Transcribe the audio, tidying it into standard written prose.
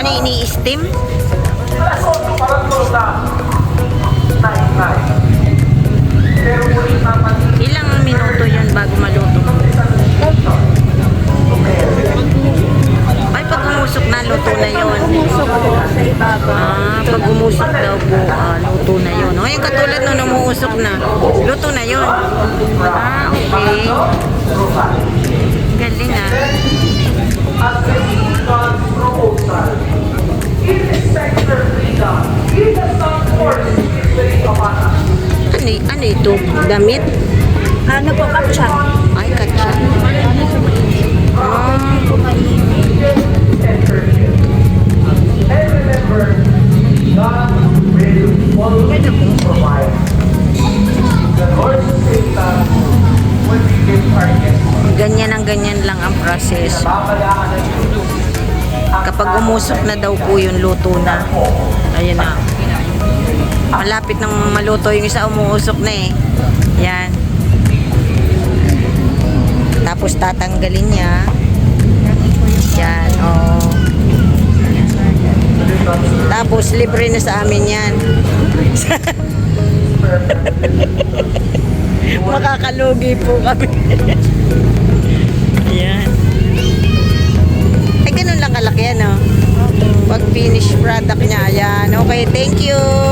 na ini-steam? Ilang minuto yun bago maluto? Ay, pag umusok na, luto na yun. Pag umusok daw po, luto na yun. O, yung katulad nung umuusok na, luto na yun. Okay. Galing Ano ito? Damit? Ano po, katsa? Ay, katsa. Ganyan ang ganyan lang ang process. Kapag umusok na daw po yun, luto na. Ayun na. Malapit nang maluto yung isa, umuusok na eh. Yan. Tapos tatanggalin niya. Yan, oh. Tapos libre na sa amin yan. Makakalugi po kami. Yan. Ay, ganun lang kalaki yan, oh. Pag finish product niya, yan. Okay, thank you.